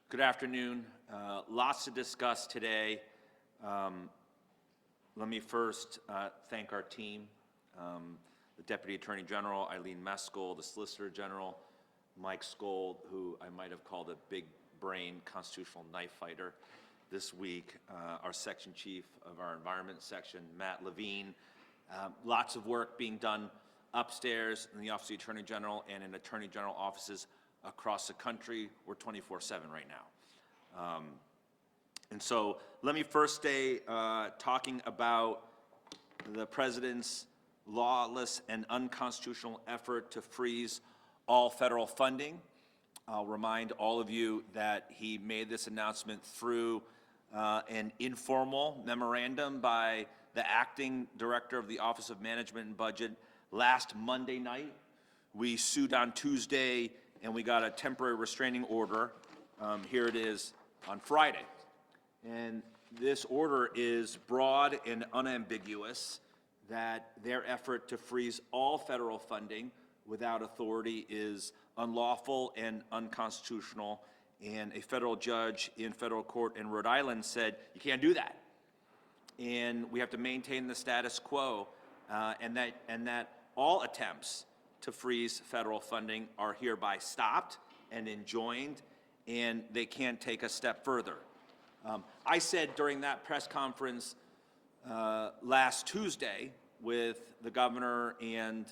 Good afternoon. Lots to discuss today. Let me first thank our team, the Deputy Attorney General, Eileen Meskel, the Solicitor General, Mike Skold, who I might have called a big brain constitutional knife fighter this week, our Section Chief of our Environment Section, Matt Levine. Lots of work being done upstairs in the Office of the Attorney General and in Attorney General offices across the country. We're 24/7 right now. And so let me first stay talking about the President's lawless and unconstitutional effort to freeze all federal funding. I'll remind all of you that he made this announcement through an informal memorandum by the acting director of the Office of Management and Budget last Monday night. We sued on Tuesday and we got a temporary restraining order. Here it is on Friday. And this order is broad and unambiguous that their effort to freeze all federal funding without authority is unlawful and unconstitutional. And a federal judge in federal court in Rhode Island said, you can't do that. And we have to maintain the status quo, and that all attempts to freeze federal funding are hereby stopped and enjoined, and they can't take a step further. I said during that press conference last Tuesday with the governor and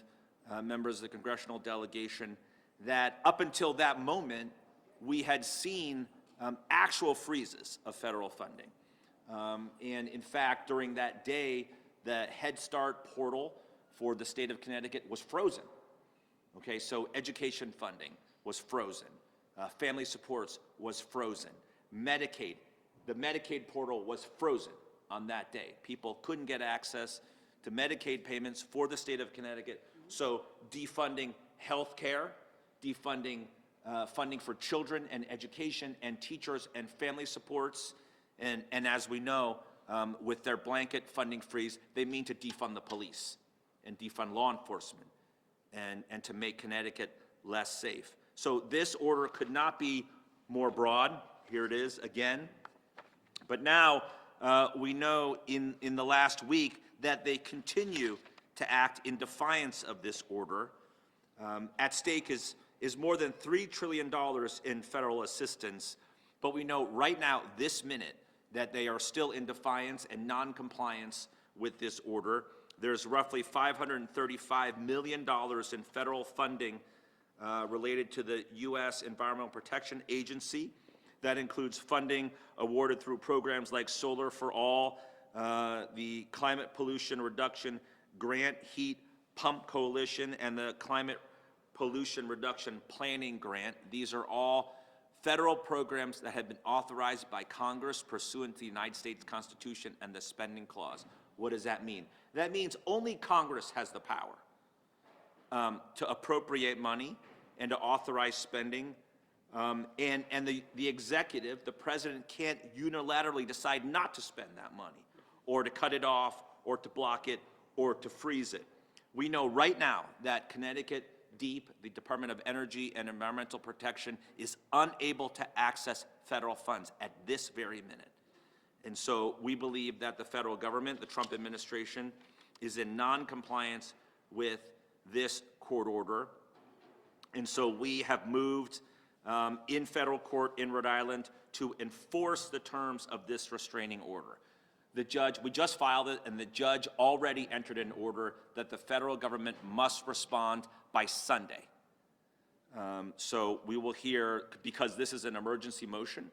members of the congressional delegation that up until that moment, we had seen actual freezes of federal funding. And in fact, during that day, the Head Start portal for the state of Connecticut was frozen. Okay, so education funding was frozen. Family supports was frozen. Medicaid, the Medicaid portal was frozen on that day. People couldn't get access to Medicaid payments for the state of Connecticut. So defunding health care, defunding funding for children and education and teachers and family supports. And as we know, with their blanket funding freeze, they mean to defund the police and defund law enforcement and to make Connecticut less safe. So this order could not be more broad. Here it is again. But now we know in the last week that they continue to act in defiance of this order. At stake is more than $3 trillion in federal assistance, but we know right now, this minute, that they are still in defiance and non-compliance with this order. There's roughly $535 million in federal funding related to the U.S. Environmental Protection Agency. That includes funding awarded through programs like Solar for All, the Climate Pollution Reduction Grant Heat Pump Coalition, and the Climate Pollution Reduction Planning Grant. These are all federal programs that have been authorized by Congress pursuant to the United States Constitution and the Spending Clause. What does that mean? That means only Congress has the power to appropriate money and to authorize spending. And the executive, the president, can't unilaterally decide not to spend that money or to cut it off or to block it or to freeze it. We know right now that Connecticut DEEP, the Department of Energy and Environmental Protection, is unable to access federal funds at this very minute. And so we believe that the federal government, the Trump administration, is in non-compliance with this court order. And so we have moved in federal court in Rhode Island to enforce the terms of this restraining order. The judge, we just filed it, and the judge already entered an order that the federal government must respond by Sunday. So we will hear, because this is an emergency motion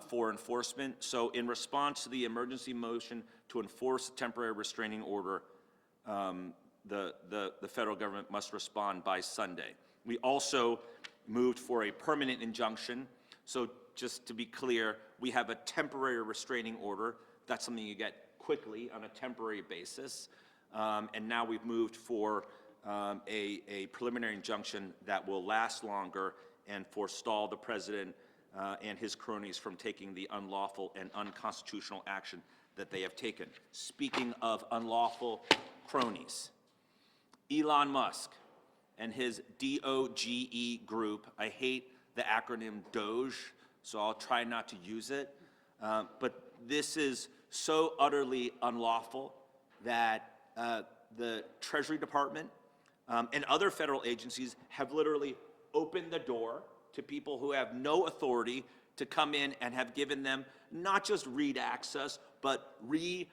for enforcement. So in response to the emergency motion to enforce the temporary restraining order, the federal government must respond by Sunday. We also moved for a permanent injunction. So just to be clear, we have a temporary restraining order. That's something you get quickly on a temporary basis. And now we've moved for a preliminary injunction that will last longer and forestall the president and his cronies from taking the unlawful and unconstitutional action that they have taken. Speaking of unlawful cronies, Elon Musk and his DOGE group, I hate the acronym DOGE, so I'll try not to use it. But this is so utterly unlawful that the Treasury Department and other federal agencies have literally opened the door to people who have no authority to come in and have given them not just read access, but read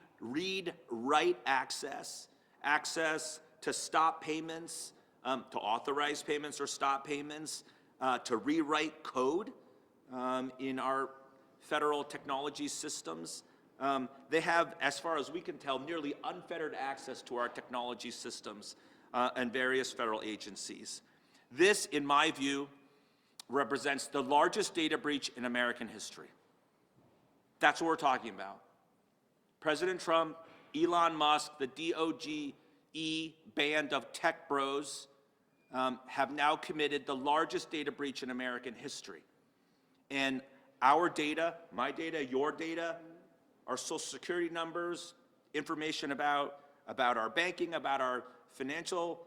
write access, access to stop payments, to authorize payments or stop payments, to rewrite code in our federal technology systems. They have, as far as we can tell, nearly unfettered access to our technology systems and various federal agencies. This, in my view, represents the largest data breach in American history. That's what we're talking about. President Trump, Elon Musk, the DOGE band of tech bros have now committed the largest data breach in American history. And our data, my data, your data, our social security numbers, information about our banking, about our financial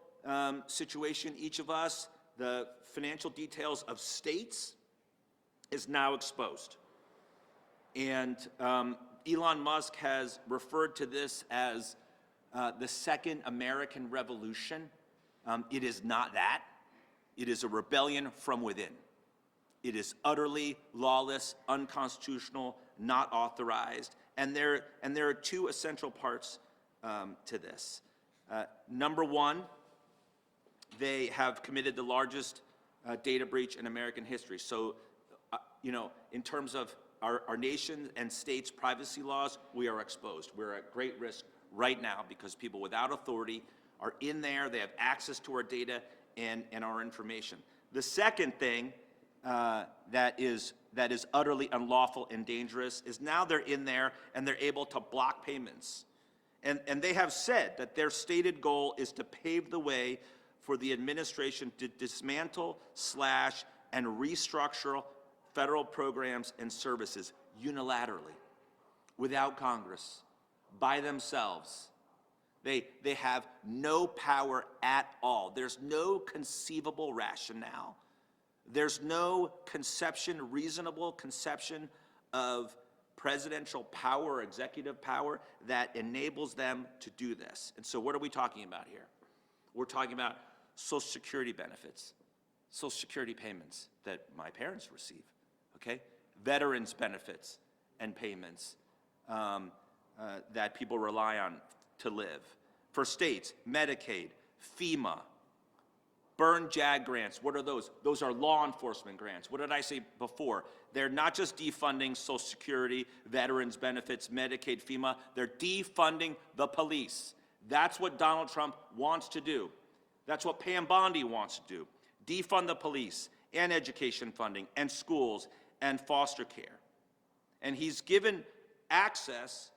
situation, each of us, the financial details of states is now exposed. And Elon Musk has referred to this as the second American Revolution. It is not that. It is a rebellion from within. It is utterly lawless, unconstitutional, not authorized, and there are two essential parts to this. Number one, they have committed the largest data breach in American history. So, in terms of our nation and states' privacy laws, we are exposed. We're at great risk right now because people without authority are in there. They have access to our data and our information. The second thing that is utterly unlawful and dangerous is now they're in there and they're able to block payments. And they have said that their stated goal is to pave the way for the administration to dismantle, slash, and restructure federal programs and services unilaterally, without Congress, by themselves. They have no power at all. There's no conceivable rationale. There's no reasonable conception of presidential power or executive power that enables them to do this. And so what are we talking about here? We're talking about Social Security benefits, Social Security payments that my parents receive, okay? Veterans benefits and payments that people rely on to live. For states, Medicaid, FEMA, burn JAG grants. What are those? Those are law enforcement grants. What did I say before? They're not just defunding Social Security, veterans benefits, Medicaid, FEMA. They're defunding the police. That's what Donald Trump wants to do. That's what Pam Bondi wants to do. Defund the police and education funding and schools and foster care. And he's given access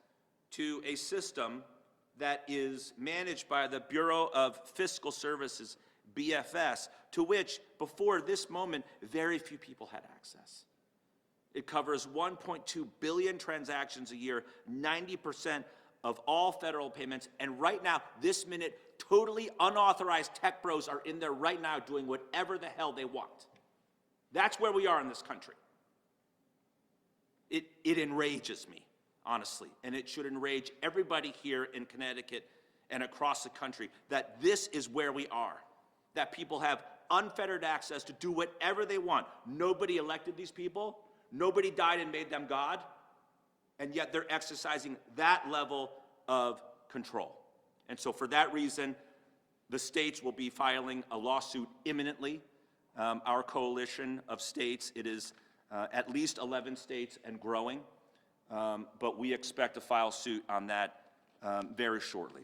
to a system that is managed by the Bureau of Fiscal Services, BFS, to which, before this moment, very few people had access. It covers 1.2 billion transactions a year, 90% of all federal payments, and right now, this minute, totally unauthorized tech bros are in there right now doing whatever the hell they want. That's where we are in this country. It enrages me, honestly, and it should enrage everybody here in Connecticut and across the country that this is where we are, that people have unfettered access to do whatever they want. Nobody elected these people. Nobody died and made them God, and yet they're exercising that level of control. And so for that reason, the states will be filing a lawsuit imminently. Our coalition of states, it is at least 11 states and growing, but we expect to file suit on that very shortly.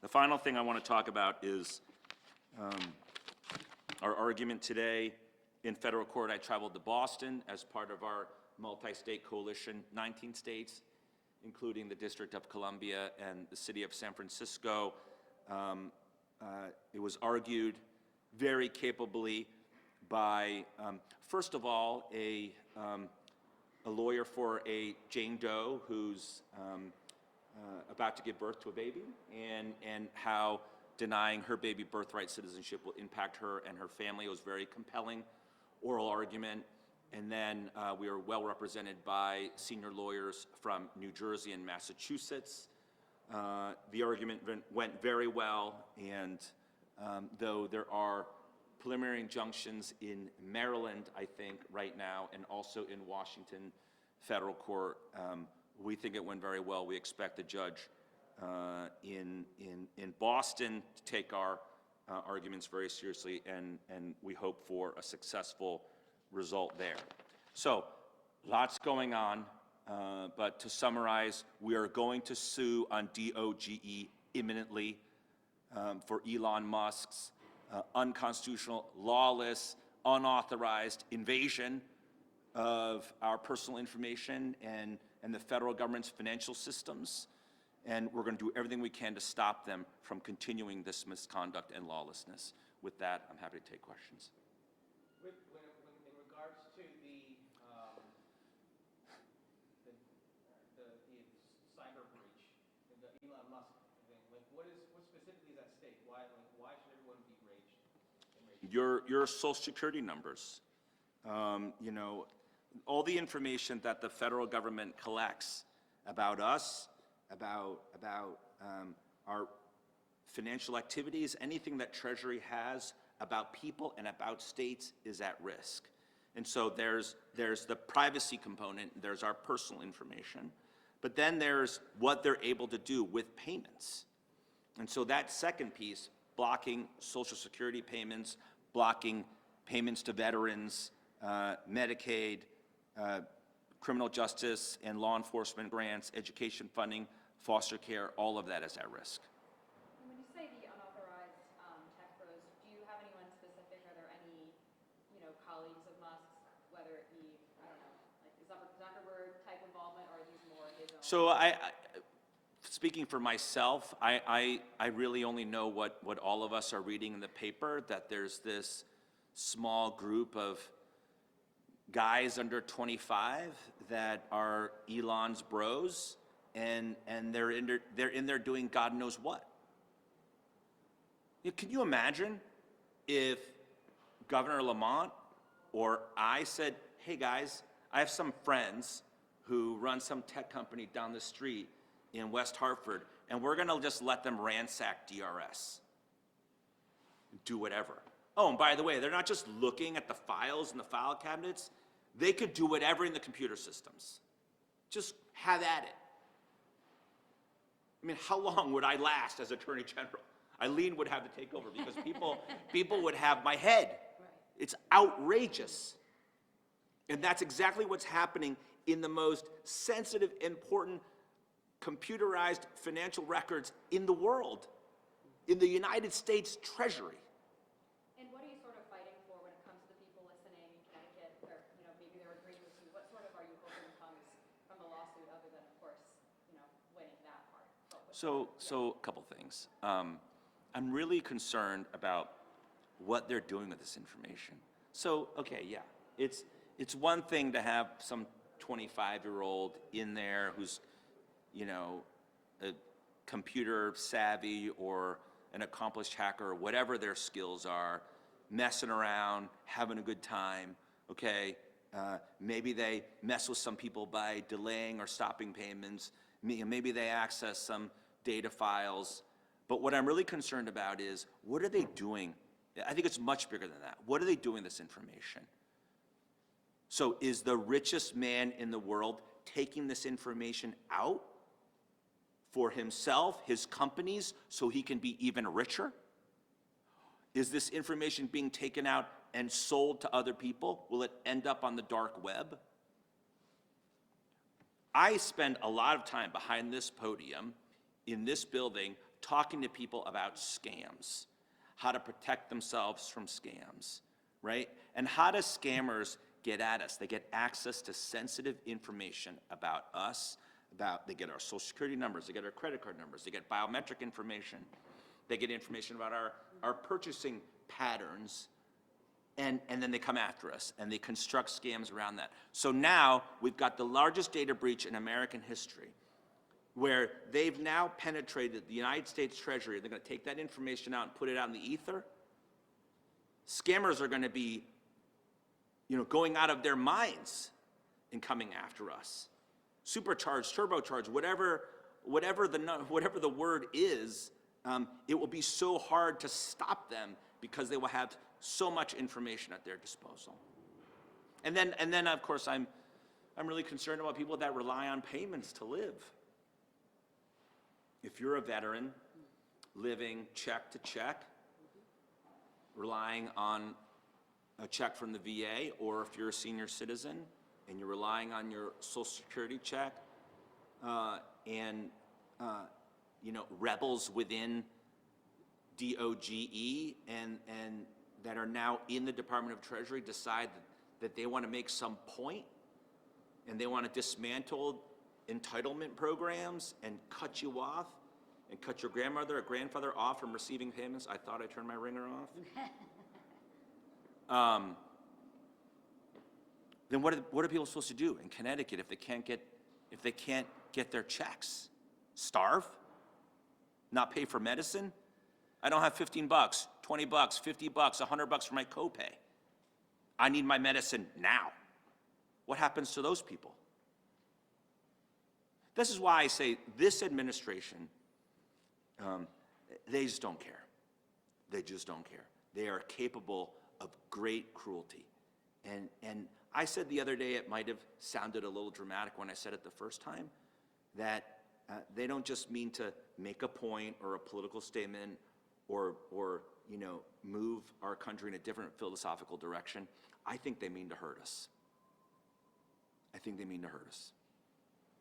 The final thing I want to talk about is our argument today in federal court. I traveled to Boston as part of our multi-state coalition, 19 states, including the District of Columbia and the city of San Francisco. It was argued very capably by, first of all, a lawyer for a Jane Doe who's about to give birth to a baby, and how denying her baby birthright citizenship will impact her and her family. It was very compelling oral argument. And then we are well represented by senior lawyers from New Jersey and Massachusetts. The argument went very well, and though there are preliminary injunctions in Maryland, I think, right now, and also in Washington federal court, we think it went very well. We expect the judge in Boston to take our arguments very seriously, and we hope for a successful result there. So, lots going on, but to summarize, we are going to sue on DOGE imminently for Elon Musk's unconstitutional, lawless, unauthorized invasion of our personal information and the federal government's financial systems. And we're going to do everything we can to stop them from continuing this misconduct and lawlessness. With that, I'm happy to take questions. In regards to the cyber breach, the Elon Musk thing, what specifically is at stake? Why should everyone be enraged? Your Social Security numbers. You know, all the information that the federal government collects about us, about our financial activities, anything that Treasury has about people and about states is at risk. And so there's the privacy component, there's our personal information, but then there's what they're able to do with payments. And so that second piece, blocking Social Security payments, blocking payments to veterans, Medicaid, criminal justice and law enforcement grants, education funding, foster care, all of that is at risk. And when you say the unauthorized tech bros, do you have anyone specific? Are there any, colleagues of Musk's, whether it be, I don't know, like Zuckerberg type involvement, or are these more his own? So speaking for myself, I really only know what all of us are reading in the paper, that there's this small group of guys under 25 that are Elon's bros, and they're in there doing God knows what. Can you imagine if Governor Lamont or I said, hey guys, I have some friends who run some tech company down the street in West Hartford, and we're gonna just let them ransack DRS, do whatever. Oh, and by the way, they're not just looking at the files in the file cabinets, they could do whatever in the computer systems. Just have at it. I mean, how long would I last as Attorney General? Eileen would have to take over because people would have my head. Right. It's outrageous. And that's exactly what's happening in the most sensitive, important, computerized financial records in the world, in the United States Treasury. And what are you sort of fighting for when it comes to the people listening in Connecticut, or maybe they're agreeing with you? What sort of are you hoping comes from the lawsuit, other than, of course, winning that part? So a couple things. I'm really concerned about what they're doing with this information. So, okay, yeah, it's one thing to have some 25-year-old in there who's, a computer savvy or an accomplished hacker or whatever their skills are, messing around, having a good time, okay? Maybe they mess with some people by delaying or stopping payments. Maybe they access some data files. But what I'm really concerned about is, what are they doing? I think it's much bigger than that. What are they doing with this information? So is the richest man in the world taking this information out for himself, his companies, so he can be even richer? Is this information being taken out and sold to other people? Will it end up on the dark web? I spend a lot of time behind this podium in this building talking to people about scams, how to protect themselves from scams, right? And how do scammers get at us? They get access to sensitive information about us, they get our Social Security numbers, they get our credit card numbers, they get biometric information, they get information about our purchasing patterns, and then they come after us, and they construct scams around that. So now, we've got the largest data breach in American history, where they've now penetrated the United States Treasury. They're gonna take that information out and put it out in the ether. Scammers are gonna be, going out of their minds and coming after us. Supercharged, turbocharged, whatever the word is, it will be so hard to stop them because they will have so much information at their disposal. And then of course, I'm really concerned about people that rely on payments to live. If you're a veteran living check to check, relying on a check from the VA, or if you're a senior citizen and you're relying on your Social Security check, and rebels within DOGE and that are now in the Department of Treasury decide that they want to make some point and they want to dismantle entitlement programs and cut you off and cut your grandmother or grandfather off from receiving payments. I thought I turned my ringer off. Then what are people supposed to do in Connecticut if they can't get their checks? Starve? Not pay for medicine? I don't have $15, $20, $50, $100 for my copay. I need my medicine now. What happens to those people? This is why I say this administration, they just don't care. They just don't care. They are capable of great cruelty. And I said the other day, it might have sounded a little dramatic when I said it the first time, that they don't just mean to make a point or a political statement or move our country in a different philosophical direction. I think they mean to hurt us. I think they mean to hurt us.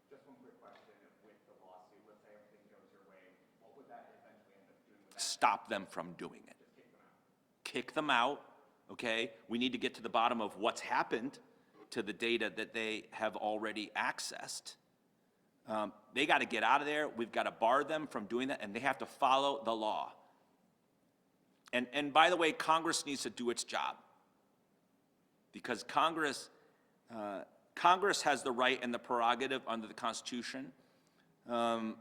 Just one quick question. With the lawsuit, let's say everything goes your way, what would that eventually end up doing with that? Stop them from doing it. Just kick them out. Kick them out, okay? We need to get to the bottom of what's happened to the data that they have already accessed. They got to get out of there. We've got to bar them from doing that, and they have to follow the law. And by the way, Congress needs to do its job, because Congress has the right and the prerogative under the Constitution to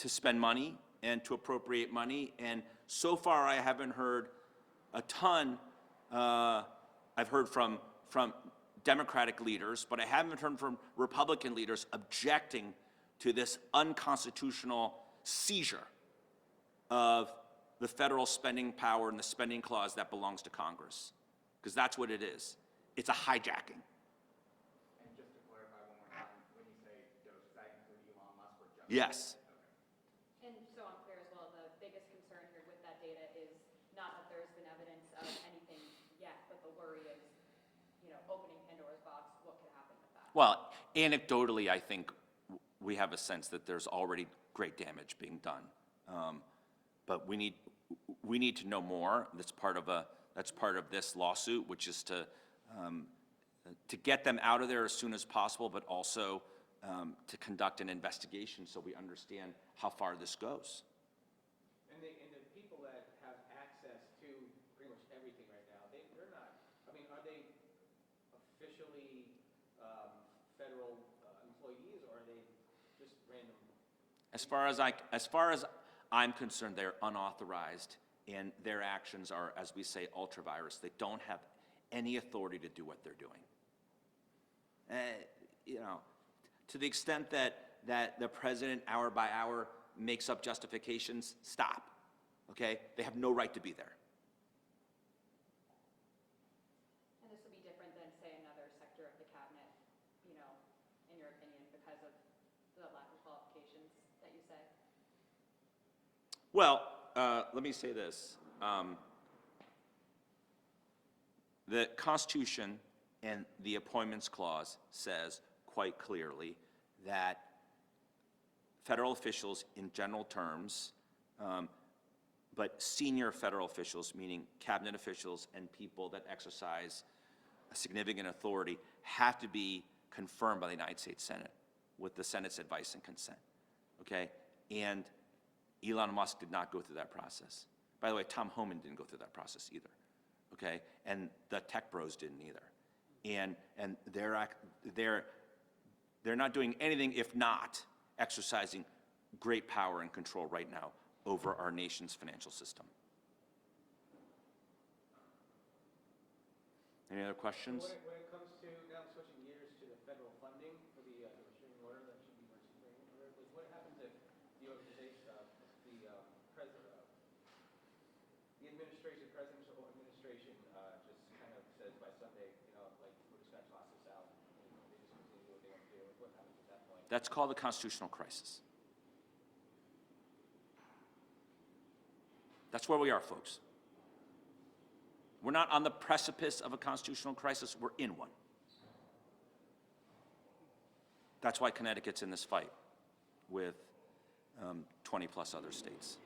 spend money and to appropriate money. And so far, I haven't heard a ton. I've heard from Democratic leaders, but I haven't heard from Republican leaders objecting to this unconstitutional seizure of the federal spending power and the spending clause that belongs to Congress, because that's what it is. It's a hijacking. And just to clarify one more time, when you say DOGE, does that include Elon Musk or just? Yes. And so I'm clear as well, the biggest concern here with that data is not that there's been evidence of anything yet, but the worry is, opening Pandora's box, what could happen with that? Well, anecdotally, I think we have a sense that there's already great damage being done. But we need to know more. That's part of this lawsuit, which is to get them out of there as soon as possible, but also to conduct an investigation so we understand how far this goes. And the people that have access to pretty much everything right now, they're not, are they officially federal employees, or are they just random? As far as I'm concerned, they're unauthorized, and their actions are, as we say, ultra-virus. They don't have any authority to do what they're doing. To the extent that the president, hour by hour, makes up justifications, stop, okay? They have no right to be there. And this will be different than, say, another sector of the cabinet, in your opinion, because of the lack of qualifications that you say? Well, let me say this. The Constitution and the Appointments Clause says quite clearly that federal officials in general terms, but senior federal officials, meaning cabinet officials and people that exercise a significant authority, have to be confirmed by the United States Senate with the Senate's advice and consent, okay? And Elon Musk did not go through that process. By the way, Tom Homan didn't go through that process either, okay? And the tech bros didn't either. And they're not doing anything if not exercising great power and control right now over our nation's financial system. Any other questions? When it comes to, now switching gears to the federal funding for the restraining order, that should be restraining order, like what happens if the organization, the presidential administration just kind of says by Sunday, you know, like, we're just gonna toss this out, and they just continue to do what they want to do, what happens at that point? That's called a constitutional crisis. That's where we are, folks. We're not on the precipice of a constitutional crisis, we're in one. That's why Connecticut's in this fight with 20 plus other states.